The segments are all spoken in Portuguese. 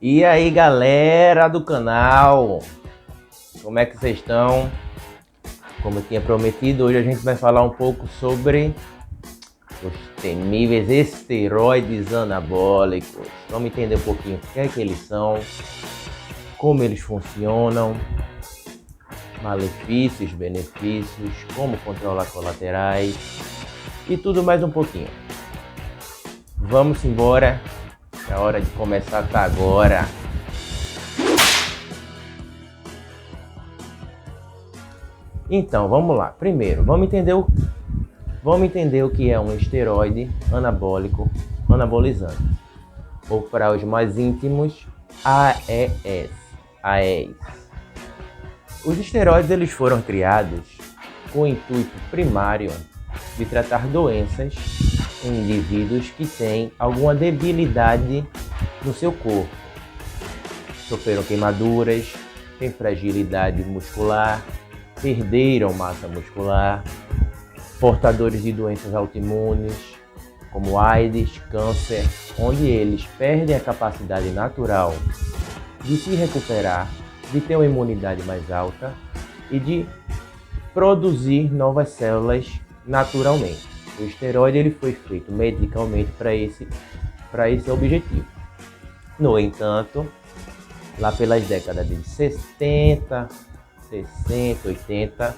E aí, galera do canal, como é que vocês estão? Como eu tinha prometido, hoje a gente vai falar um pouco sobre os temíveis esteroides anabólicos. Vamos entender um pouquinho o que é que eles são, como eles funcionam, malefícios, benefícios, como controlar colaterais e tudo mais um pouquinho. Vamos embora, a hora de começar tá agora. Então, vamos lá. Primeiro, vamos entender o que é um esteroide anabólico anabolizante. Ou para os mais íntimos, AES. Os esteroides eles foram criados com o intuito primário de tratar doenças em indivíduos que têm alguma debilidade no seu corpo. Sofreram queimaduras, têm fragilidade muscular, perderam massa muscular, portadores de doenças autoimunes, como AIDS, câncer, onde eles perdem a capacidade natural de se recuperar, de ter uma imunidade mais alta e de produzir novas células naturalmente. O esteroide ele foi feito medicalmente para esse objetivo. No entanto, lá pelas décadas de 60, 80,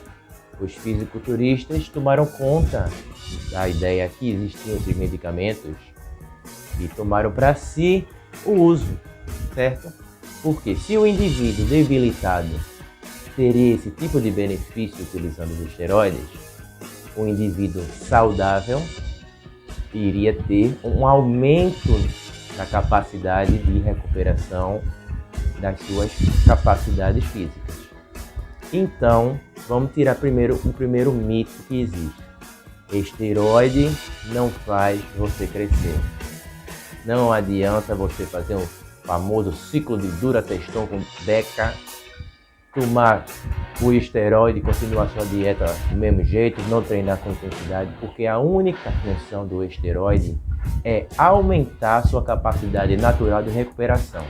os fisiculturistas tomaram conta da ideia que existiam esses medicamentos e tomaram para si o uso, certo? Porque se o indivíduo debilitado teria esse tipo de benefício utilizando os esteroides, o indivíduo saudável iria ter um aumento na capacidade de recuperação das suas capacidades físicas. Então, vamos tirar primeiro o primeiro mito que existe. Esteroide não faz você crescer. Não adianta você fazer um famoso ciclo de Durateston com Deca, tomar o esteroide e continuar sua dieta do mesmo jeito, não treinar com intensidade, porque a única função do esteroide é aumentar a sua capacidade natural de recuperação.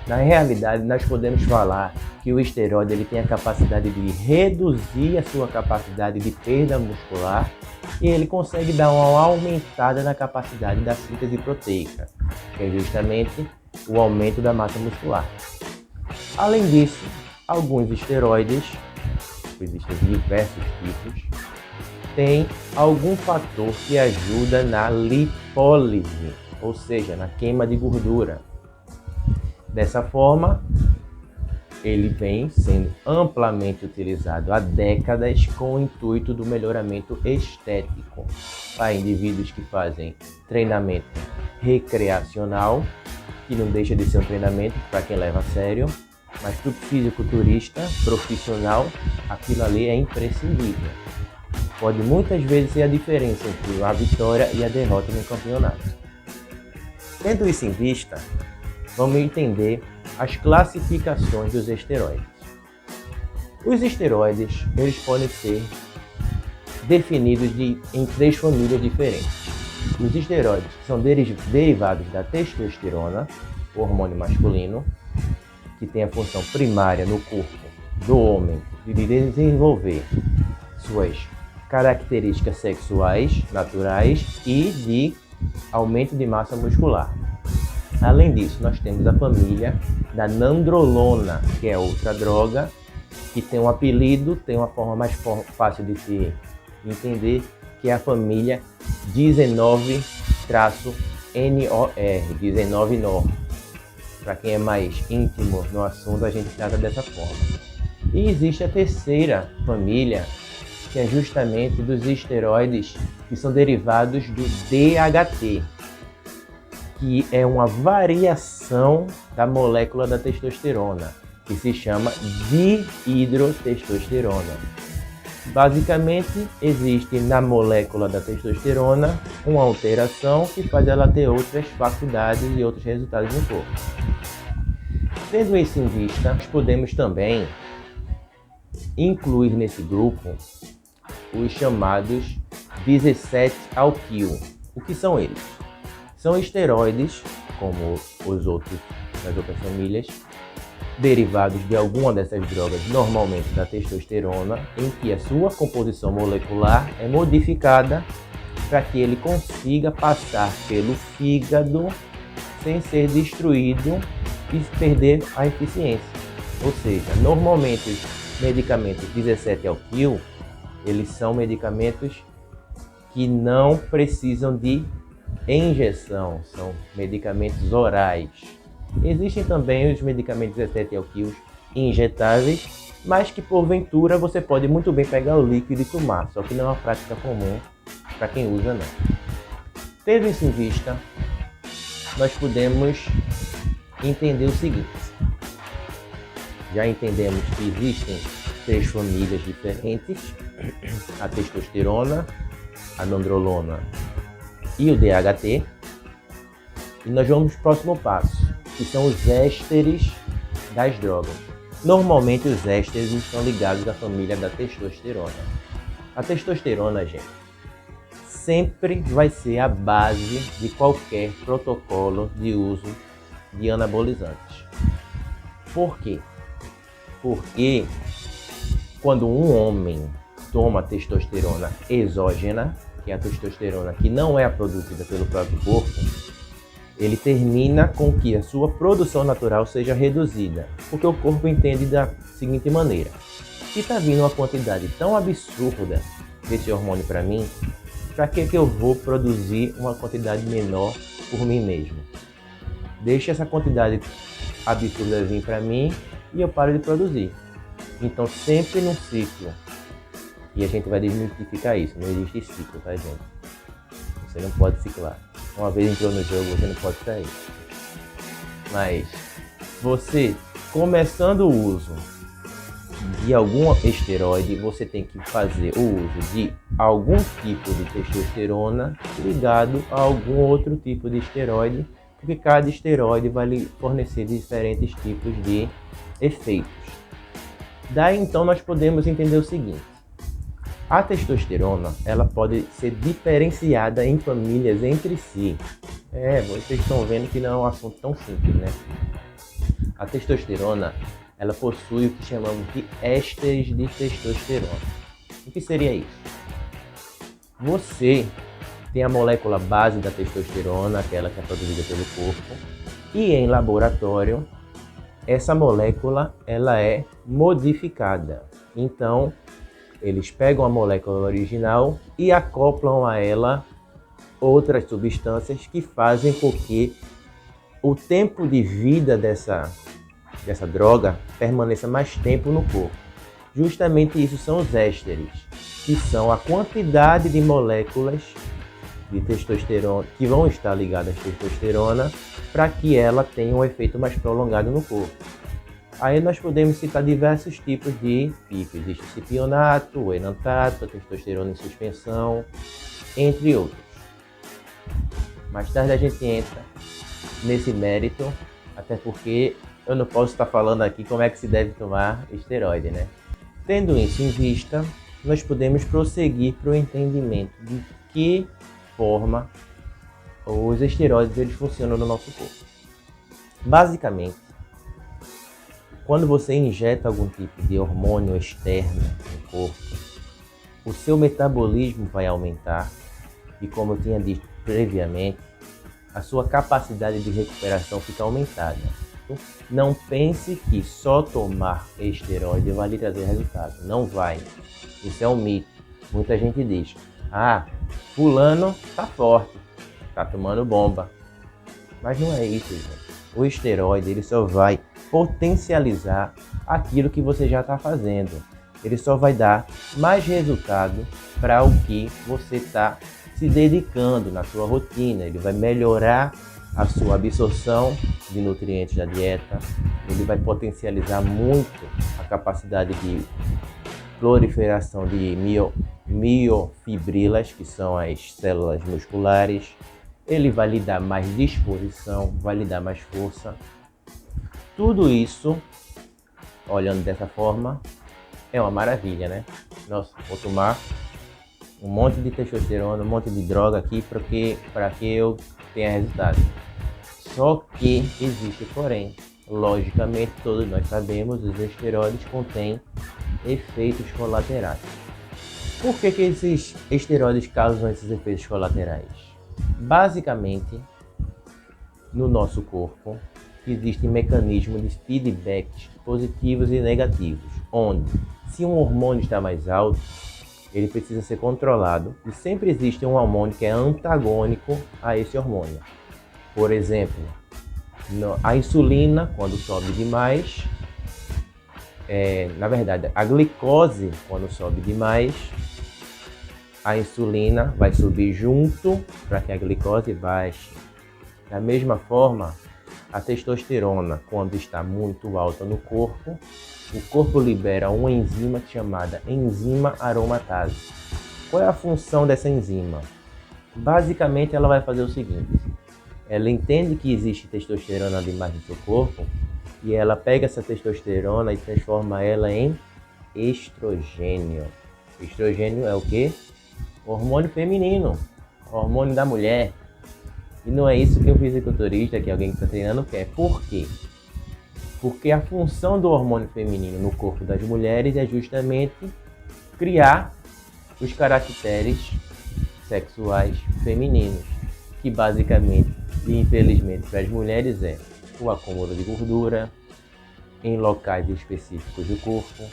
Na realidade, nós podemos falar que o esteroide ele tem a capacidade de reduzir a sua capacidade de perda muscular e ele consegue dar uma aumentada na capacidade da síntese proteica, que é justamente o aumento da massa muscular. Além disso, alguns esteroides, existem diversos tipos, têm algum fator que ajuda na lipólise, ou seja, na queima de gordura. Dessa forma, ele vem sendo amplamente utilizado há décadas com o intuito do melhoramento estético para indivíduos que fazem treinamento recreacional, que não deixa de ser um treinamento para quem leva a sério, mas para o fisiculturista profissional, aquilo ali é imprescindível. Pode muitas vezes ser a diferença entre a vitória e a derrota no campeonato. Tendo isso em vista, vamos entender as classificações dos esteroides. Os esteroides eles podem ser definidos em três famílias diferentes. Os esteroides são derivados da testosterona, o hormônio masculino, que tem a função primária no corpo do homem de desenvolver suas características sexuais naturais e de aumento de massa muscular. Além disso, nós temos a família da nandrolona, que é outra droga, que tem um apelido, tem uma forma mais fácil de se entender, que é a família 19-NOR, 19-NOR. Para quem é mais íntimo no assunto, a gente trata dessa forma. E existe a terceira família, que é justamente dos esteroides que são derivados do DHT, que é uma variação da molécula da testosterona, que se chama dihidrotestosterona. Basicamente, existe na molécula da testosterona uma alteração que faz ela ter outras faculdades e outros resultados no corpo. Tendo isso em vista, nós podemos também incluir nesse grupo os chamados 17-alquil. O que são eles? São esteroides, como os outros nas outras famílias, derivados de alguma dessas drogas, normalmente da testosterona, em que a sua composição molecular é modificada para que ele consiga passar pelo fígado sem ser destruído e perder a eficiência. Ou seja, normalmente os medicamentos 17-alquil, eles são medicamentos que não precisam de injeção, são medicamentos orais. Existem também os medicamentos 17-alquil injetáveis, mas que porventura você pode muito bem pegar o líquido e tomar, só que não é uma prática comum para quem usa não. Tendo isso em vista, nós podemos entender o seguinte. Já entendemos que existem 3 famílias diferentes, a testosterona, a nandrolona e o DHT. E nós vamos para o próximo passo, que são os ésteres das drogas. Normalmente os ésteres estão ligados à família da testosterona. A testosterona, gente, sempre vai ser a base de qualquer protocolo de uso de anabolizantes. Por quê? Porque quando um homem toma testosterona exógena, que é a testosterona que não é produzida pelo próprio corpo, ele termina com que a sua produção natural seja reduzida, porque o corpo entende da seguinte maneira: se está vindo uma quantidade tão absurda desse hormônio para mim, para que eu vou produzir uma quantidade menor por mim mesmo? Deixa essa quantidade absurda vir para mim e eu paro de produzir. Então sempre num ciclo, e a gente vai desmitificar isso, não existe ciclo, tá, gente? Você não pode ciclar. Uma vez entrou no jogo, você não pode sair. Mas você, começando o uso de algum esteroide, você tem que fazer o uso de algum tipo de testosterona ligado a algum outro tipo de esteroide, porque cada esteroide vai lhe fornecer diferentes tipos de efeitos. Daí então nós podemos entender o seguinte: a testosterona, ela pode ser diferenciada em famílias entre si. Vocês estão vendo que não é um assunto tão simples, né? A testosterona, ela possui o que chamamos de ésteres de testosterona. O que seria isso? Você tem a molécula base da testosterona, aquela que é produzida pelo corpo, e em laboratório, essa molécula ela é modificada. Então, eles pegam a molécula original e acoplam a ela outras substâncias que fazem com que o tempo de vida dessa droga permaneça mais tempo no corpo. Justamente isso são os ésteres, que são a quantidade de moléculas de testosterona que vão estar ligadas à testosterona para que ela tenha um efeito mais prolongado no corpo. Aí nós podemos citar diversos tipos de PIP. Existe o cipionato, o enantato, a testosterona em suspensão, entre outros. Mais tarde a gente entra nesse mérito, até porque eu não posso estar falando aqui como é que se deve tomar esteroide, né? Tendo isso em vista, nós podemos prosseguir para o entendimento de que forma os esteroides eles funcionam no nosso corpo. Basicamente, quando você injeta algum tipo de hormônio externo no corpo, o seu metabolismo vai aumentar e, como eu tinha dito previamente, a sua capacidade de recuperação fica aumentada. Não pense que só tomar esteroide vai lhe trazer resultado. Não vai. Isso é um mito. Muita gente diz: fulano tá forte, tá tomando bomba. Mas não é isso, gente. O esteroide ele só vai potencializar aquilo que você já está fazendo. Ele só vai dar mais resultado para o que você está se dedicando na sua rotina. Ele vai melhorar a sua absorção de nutrientes da dieta. Ele vai potencializar muito a capacidade de proliferação de miofibrilas, que são as células musculares. Ele vai lhe dar mais disposição, vai lhe dar mais força. Tudo isso, olhando dessa forma, é uma maravilha, né? Nossa, vou tomar um monte de testosterona, um monte de droga aqui para que eu tenha resultado. Só que existe porém. Logicamente, todos nós sabemos, os esteroides contêm efeitos colaterais. Por que esses esteroides causam esses efeitos colaterais? Basicamente, no nosso corpo, existem mecanismos de feedbacks positivos e negativos, onde, se um hormônio está mais alto, ele precisa ser controlado e sempre existe um hormônio que é antagônico a esse hormônio. Por exemplo, a insulina, quando sobe demais, na verdade, a glicose, quando sobe demais, a insulina vai subir junto para que a glicose baixe. Da mesma forma, a testosterona, quando está muito alta no corpo, o corpo libera uma enzima chamada enzima aromatase. Qual é a função dessa enzima? Basicamente, ela vai fazer o seguinte: ela entende que existe testosterona demais no seu corpo e ela pega essa testosterona e transforma ela em estrogênio. Estrogênio é o quê? Hormônio feminino, hormônio da mulher. E não é isso que o fisiculturista, que alguém que está treinando, quer. Por quê? Porque a função do hormônio feminino no corpo das mulheres é justamente criar os caracteres sexuais femininos, que basicamente e infelizmente para as mulheres é o acúmulo de gordura em locais específicos do corpo,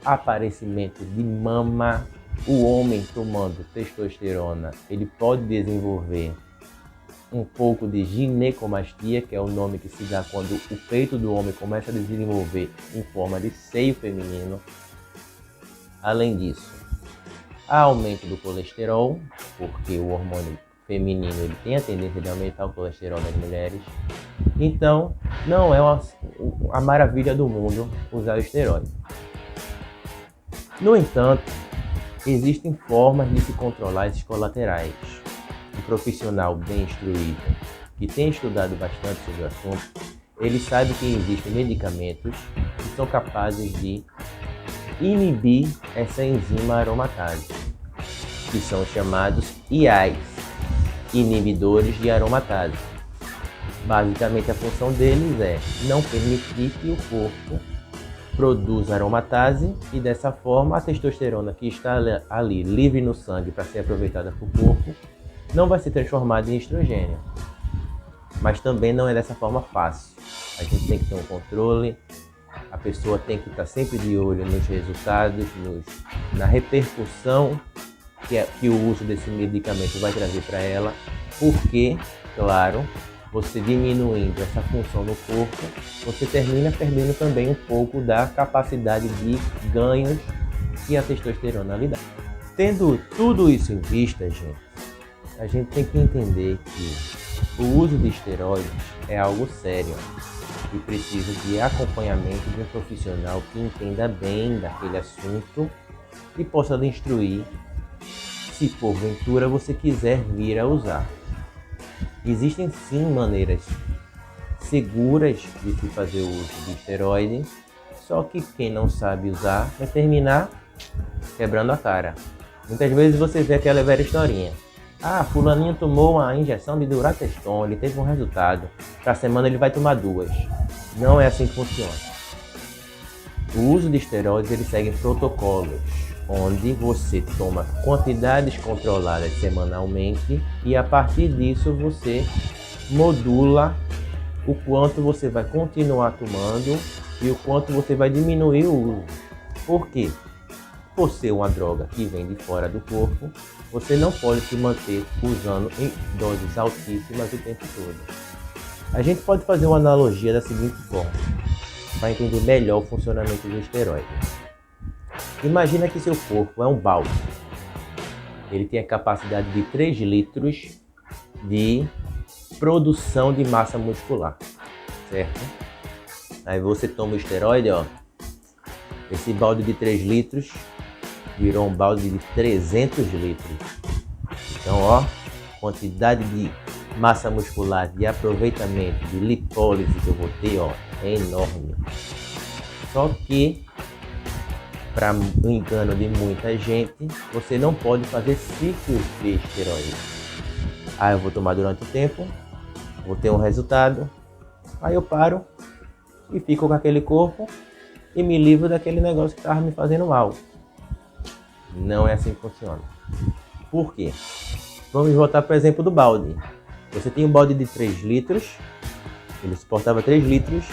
aparecimento de mama. O homem tomando testosterona, ele pode desenvolver um pouco de ginecomastia, que é o nome que se dá quando o peito do homem começa a desenvolver em forma de seio feminino. Além disso, há aumento do colesterol, porque o hormônio feminino ele tem a tendência de aumentar o colesterol das mulheres. Então, não é a maravilha do mundo usar o esteroide. No entanto, existem formas de se controlar esses colaterais. Um profissional bem instruído, que tem estudado bastante sobre o assunto, ele sabe que existem medicamentos que são capazes de inibir essa enzima aromatase, que são chamados IAs, inibidores de aromatase. Basicamente, a função deles é não permitir que o corpo produza aromatase e dessa forma a testosterona que está ali livre no sangue para ser aproveitada por corpo não vai ser transformada em estrogênio. Mas também não é dessa forma fácil. A gente tem que ter um controle, a pessoa tem que estar sempre de olho nos resultados, na repercussão que o uso desse medicamento vai trazer para ela, porque, claro, você diminuindo essa função no corpo, você termina perdendo também um pouco da capacidade de ganhos que a testosterona lhe dá. Tendo tudo isso em vista, a gente tem que entender que o uso de esteroides é algo sério e precisa de acompanhamento de um profissional que entenda bem daquele assunto e possa lhe instruir se porventura você quiser vir a usar. Existem sim maneiras seguras de se fazer o uso de esteroide, só que quem não sabe usar vai terminar quebrando a cara. Muitas vezes você vê aquela velha historinha: fulaninho tomou uma injeção de Durateston, ele teve um resultado, para a semana ele vai tomar 2. Não é assim que funciona. O uso de esteroides ele segue protocolos, onde você toma quantidades controladas semanalmente e a partir disso você modula o quanto você vai continuar tomando e o quanto você vai diminuir o uso. Por quê? Por ser uma droga que vem de fora do corpo, você não pode se manter usando em doses altíssimas o tempo todo. A gente pode fazer uma analogia da seguinte forma, para entender melhor o funcionamento do esteroide. Imagina que seu corpo é um balde. Ele tem a capacidade de 3 litros de produção de massa muscular, certo? Aí você toma o esteroide, esse balde de 3 litros virou um balde de 300 litros. Então, quantidade de massa muscular, de aproveitamento, de lipólise que eu vou ter, é enorme. Só que, para o engano de muita gente, você não pode fazer ciclos de esteroides. Eu vou tomar durante o tempo, vou ter um resultado, aí eu paro e fico com aquele corpo e me livro daquele negócio que estava me fazendo mal. Não é assim que funciona. Por quê? Vamos voltar para o exemplo do balde. Você tem um balde de 3 litros, ele suportava 3 litros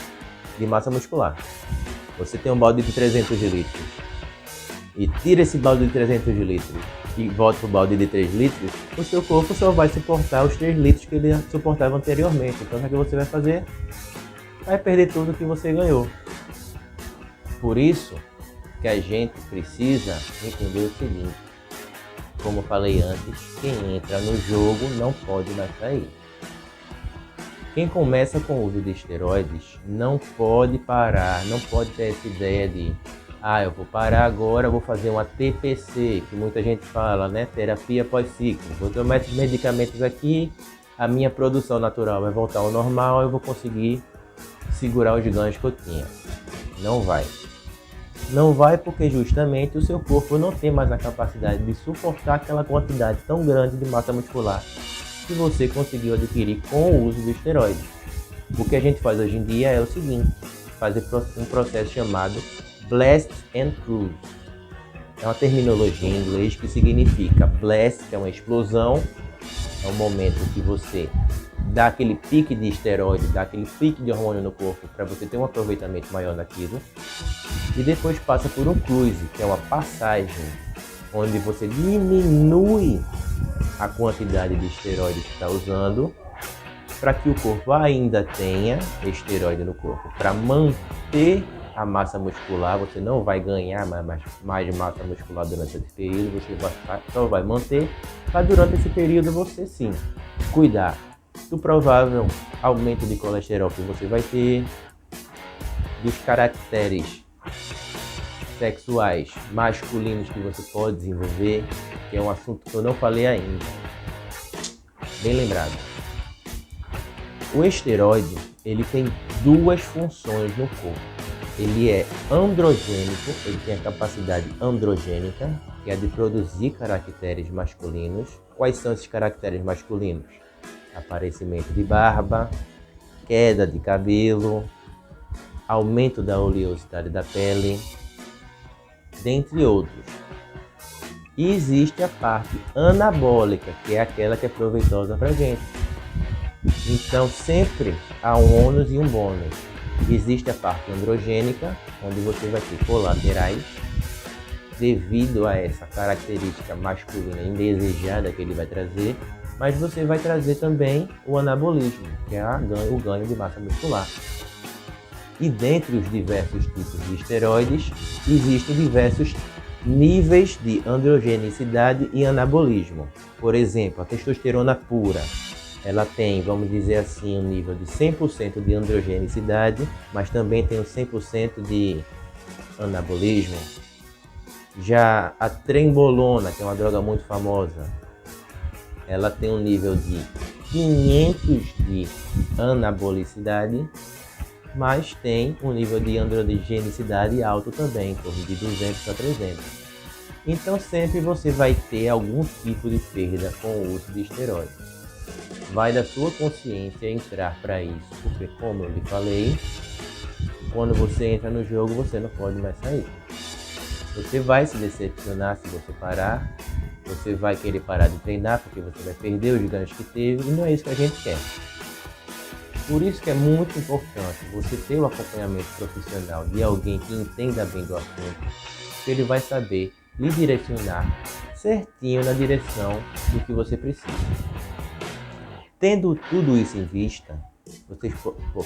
de massa muscular. Você tem um balde de 300 litros e tira esse balde de 300 litros e volta para o balde de 3 litros, o seu corpo só vai suportar os 3 litros que ele suportava anteriormente. Então o que você vai fazer? Vai perder tudo que você ganhou. Por isso que a gente precisa entender o seguinte: como eu falei antes, quem entra no jogo não pode mais sair. Quem começa com o uso de esteroides não pode parar, não pode ter essa ideia de eu vou parar agora, vou fazer uma TPC, que muita gente fala, né? Terapia pós-ciclo. Vou tomar esses medicamentos aqui, a minha produção natural vai voltar ao normal, eu vou conseguir segurar os ganhos que eu tinha. Não vai. Não vai porque justamente o seu corpo não tem mais a capacidade de suportar aquela quantidade tão grande de massa muscular que você conseguiu adquirir com o uso do esteroide. O que a gente faz hoje em dia é o seguinte: fazer um processo chamado Blast and Cruise. É uma terminologia em inglês que significa blast, que é uma explosão, é um momento que você dá aquele pique de esteroide, dá aquele pique de hormônio no corpo para você ter um aproveitamento maior daquilo. E depois passa por um cruise, que é uma passagem, onde você diminui a quantidade de esteroide que está usando, para que o corpo ainda tenha esteroide no corpo. Para manter a massa muscular, você não vai ganhar mais massa muscular durante esse período, você só vai manter, mas durante esse período você sim cuidar do provável aumento de colesterol que você vai ter, dos caracteres sexuais masculinos que você pode desenvolver, que é um assunto que eu não falei ainda. Bem lembrado. O esteroide, ele tem duas funções no corpo. Ele é androgênico, ele tem a capacidade androgênica, que é a de produzir caracteres masculinos. Quais são esses caracteres masculinos? Aparecimento de barba, queda de cabelo, aumento da oleosidade da pele, dentre outros. E existe a parte anabólica, que é aquela que é proveitosa para a gente. Então sempre há um ônus e um bônus. Existe a parte androgênica, onde você vai ter colaterais, devido a essa característica masculina indesejada que ele vai trazer, mas você vai trazer também o anabolismo, que é o ganho de massa muscular. E dentre os diversos tipos de esteroides, existem diversos níveis de androgenicidade e anabolismo. Por exemplo, a testosterona pura, ela tem, vamos dizer assim, um nível de 100% de androgenicidade, mas também tem um 100% de anabolismo. Já a trembolona, que é uma droga muito famosa, ela tem um nível de 500 de anabolicidade, mas tem um nível de androgenicidade alto também, em torno de 200 a 300. Então sempre você vai ter algum tipo de perda com o uso de esteroides. Vai da sua consciência entrar para isso, porque como eu lhe falei, quando você entra no jogo você não pode mais sair. Você vai se decepcionar se você parar, você vai querer parar de treinar porque você vai perder os ganhos que teve, e não é isso que a gente quer. Por isso que é muito importante você ter o acompanhamento profissional de alguém que entenda bem do assunto, que ele vai saber lhe direcionar certinho na direção do que você precisa. Tendo tudo isso em vista, vocês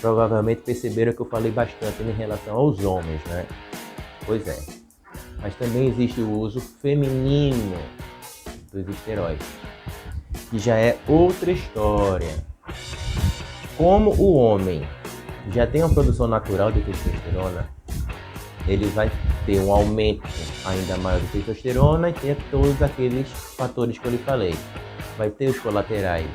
provavelmente perceberam que eu falei bastante em relação aos homens, né? Pois é. Mas também existe o uso feminino dos esteroides, que já é outra história. Como o homem já tem uma produção natural de testosterona, ele vai ter um aumento ainda maior de testosterona e ter todos aqueles fatores que eu lhe falei. Vai ter os colaterais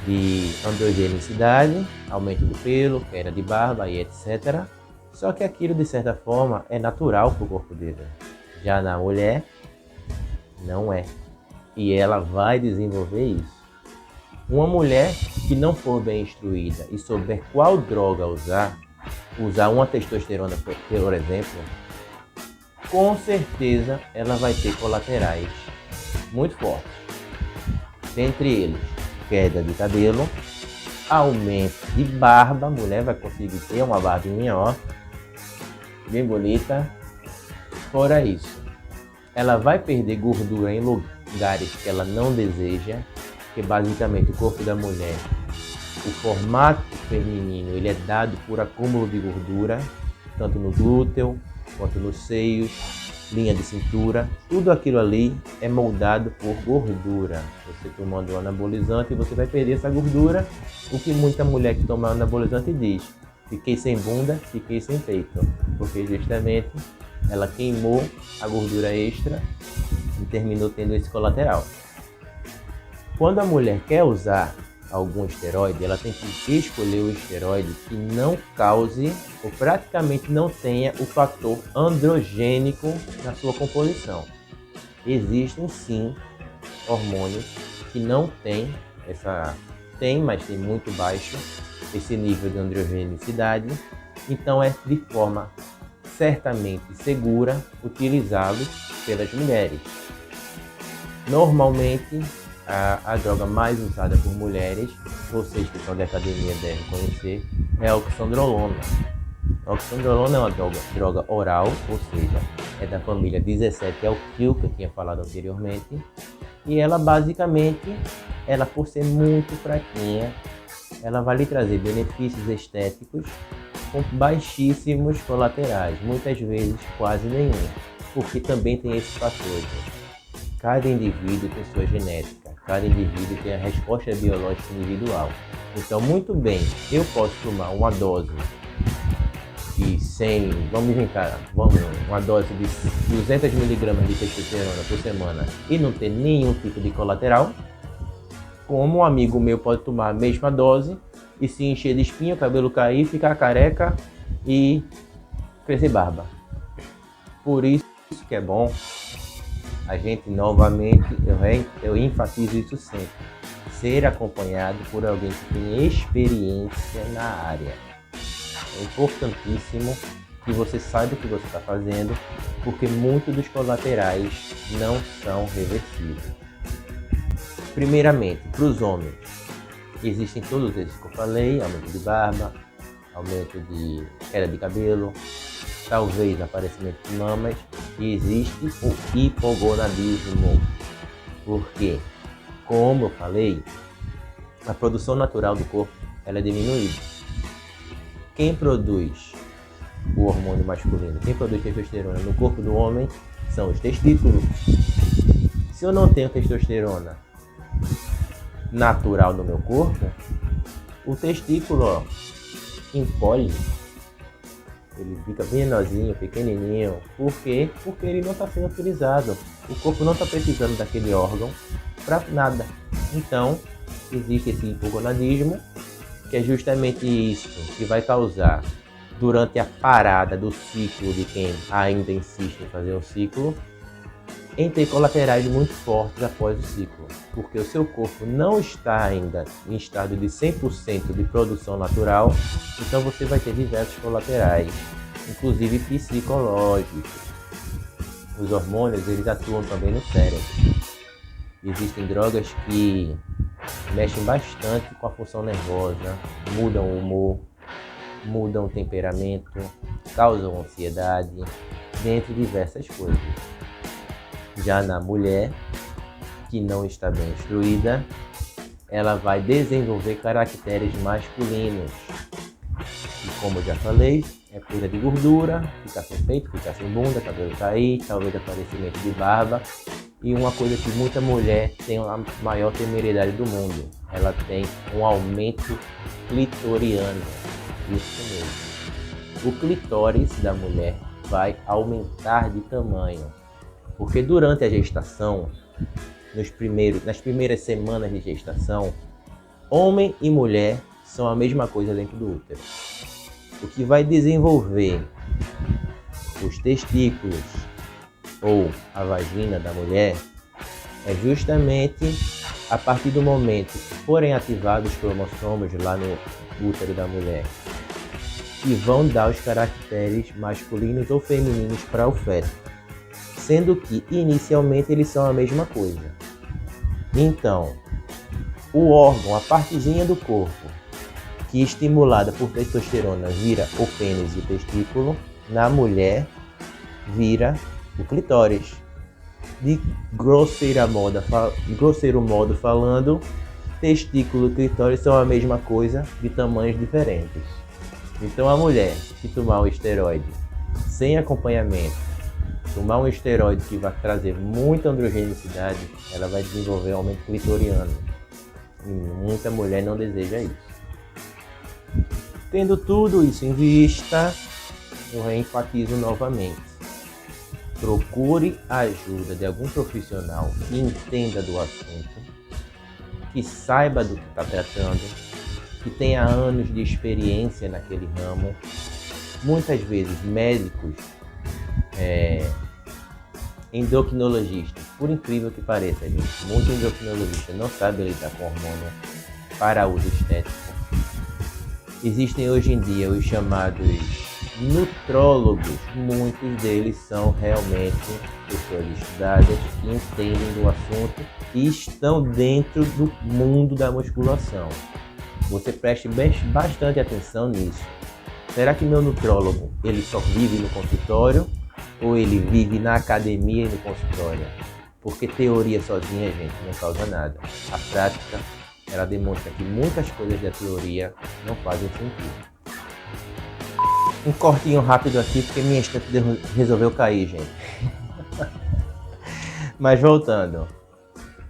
de androgenicidade, aumento do pelo, queda de barba e etc. Só que aquilo, de certa forma, é natural para o corpo dele. Já na mulher, não é. E ela vai desenvolver isso. Uma mulher que não for bem instruída e souber qual droga usar uma testosterona, por exemplo, com certeza ela vai ter colaterais muito fortes. Dentre eles, queda de cabelo, aumento de barba, a mulher vai conseguir ter uma barbinha, ó, bem bonita. Fora isso, ela vai perder gordura em lugares que ela não deseja, que basicamente o corpo da mulher, o formato feminino, ele é dado por acúmulo de gordura, tanto no glúteo, quanto nos seios, linha de cintura, tudo aquilo ali é moldado por gordura. Você tomando um anabolizante, você vai perder essa gordura, o que muita mulher que toma anabolizante diz: fiquei sem bunda, fiquei sem peito, porque justamente ela queimou a gordura extra e terminou tendo esse colateral. Quando a mulher quer usar algum esteroide, ela tem que escolher o esteroide que não cause ou praticamente não tenha o fator androgênico na sua composição. Existem sim hormônios que não têm mas tem muito baixo esse nível de androgenicidade, então é de forma certamente segura utilizá-los pelas mulheres. Normalmente, a droga mais usada por mulheres, vocês que são de academia devem conhecer, é a oxandrolona. A oxandrolona é uma droga oral, ou seja, é da família 17-alquil, que eu tinha falado anteriormente, e ela basicamente, por ser muito fraquinha, ela vai lhe trazer benefícios estéticos com baixíssimos colaterais, muitas vezes quase nenhum, porque também tem esse fator. Cada indivíduo tem sua genética, cada indivíduo tem a resposta biológica individual. Então, muito bem, eu posso tomar uma dose de 100, uma dose de 200 mg de testosterona por semana e não ter nenhum tipo de colateral, como um amigo meu pode tomar a mesma dose e se encher de espinho, o cabelo cair, ficar careca e crescer barba. Por isso que é bom a gente, novamente, eu enfatizo isso sempre, ser acompanhado por alguém que tem experiência na área. É importantíssimo que você saiba o que você está fazendo, porque muitos dos colaterais não são reversíveis. Primeiramente, para os homens, existem todos esses que eu falei: aumento de barba, aumento de queda de cabelo, talvez aparecimento de mamas, e existe o hipogonadismo, porque, como eu falei, a produção natural do corpo ela é diminuída. Quem produz o hormônio masculino, quem produz testosterona no corpo do homem são os testículos. Se eu não tenho testosterona natural no meu corpo, o testículo encolhe, ele fica menorzinho, pequenininho. Por quê? Porque ele não está sendo utilizado. O corpo não está precisando daquele órgão para nada. Então, existe esse hipogonadismo, que é justamente isso que vai causar, durante a parada do ciclo de quem ainda insiste em fazer um ciclo, em ter colaterais muito fortes após o ciclo, porque o seu corpo não está ainda em estado de 100% de produção natural, então você vai ter diversos colaterais, inclusive psicológicos. Os hormônios, eles atuam também no cérebro. Existem drogas que mexem bastante com a função nervosa, mudam o humor, mudam o temperamento, causam ansiedade, dentre diversas coisas. Já na mulher que não está bem instruída, ela vai desenvolver caracteres masculinos. E como eu já falei, é perda de gordura, ficar sem peito, ficar sem bunda, cabelo cair, talvez aparecimento de barba. E uma coisa que muita mulher tem a maior temeridade do mundo, ela tem um aumento clitoriano. Isso mesmo. O clitóris da mulher vai aumentar de tamanho. Porque durante a gestação, nas primeiras semanas de gestação, homem e mulher são a mesma coisa dentro do útero. O que vai desenvolver os testículos ou a vagina da mulher é justamente a partir do momento que forem ativados os cromossomos lá no útero da mulher, que vão dar os caracteres masculinos ou femininos para o feto, sendo que inicialmente eles são a mesma coisa. Então, o órgão, a partezinha do corpo que estimulada por testosterona vira o pênis e o testículo, na mulher vira o clitóris. De grosseiro modo falando, testículo e clitóris são a mesma coisa, de tamanhos diferentes. Então a mulher que tomar o esteroide sem acompanhamento, tomar um esteroide que vai trazer muita androgenicidade, ela vai desenvolver aumento clitoriano. E muita mulher não deseja isso. Tendo tudo isso em vista, eu enfatizo novamente. Procure a ajuda de algum profissional que entenda do assunto, que saiba do que está tratando, que tenha anos de experiência naquele ramo. Muitas vezes médicos, endocrinologistas, por incrível que pareça, gente, muito endocrinologista não sabe lidar com hormônio para uso estético. Existem hoje em dia os chamados nutrólogos, muitos deles são realmente pessoas estudadas, que entendem do assunto e estão dentro do mundo da musculação. Você preste bastante atenção nisso. Será que meu nutrólogo, ele só vive no consultório ou ele vive na academia e no consultório? Porque teoria sozinha, gente, não causa nada. A prática, ela demonstra que muitas coisas da teoria não fazem sentido. Um cortinho rápido aqui, porque minha estante resolveu cair, gente. Mas voltando.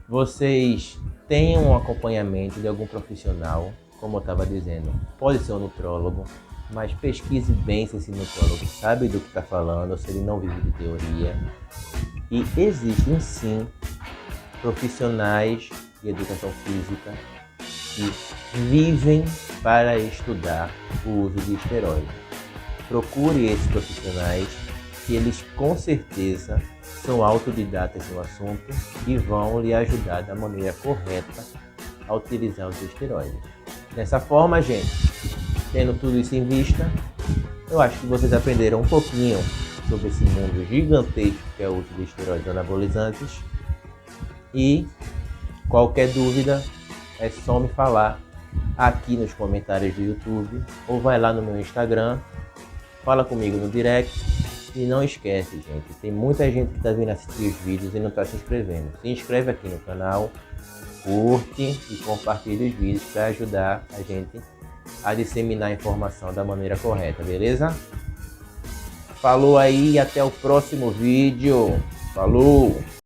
Vocês tenham um acompanhamento de algum profissional, como eu estava dizendo. Pode ser um nutrólogo, mas pesquise bem se esse nutrólogo sabe do que está falando, ou se ele não vive de teoria. E existem sim profissionais de educação física que vivem para estudar o uso de esteroides. Procure esses profissionais, que eles com certeza são autodidatas no assunto e vão lhe ajudar da maneira correta a utilizar os esteroides. Dessa forma, gente, tendo tudo isso em vista, eu acho que vocês aprenderam um pouquinho sobre esse mundo gigantesco que é o uso de esteroides anabolizantes. E qualquer dúvida é só me falar aqui nos comentários do YouTube ou vai lá no meu Instagram, fala comigo no direct. E não esquece, gente, tem muita gente que está vindo assistir os vídeos e não está se inscrevendo. Se inscreve aqui no canal, curte e compartilhe os vídeos para ajudar a gente a disseminar a informação da maneira correta, beleza? Falou aí e até o próximo vídeo. Falou!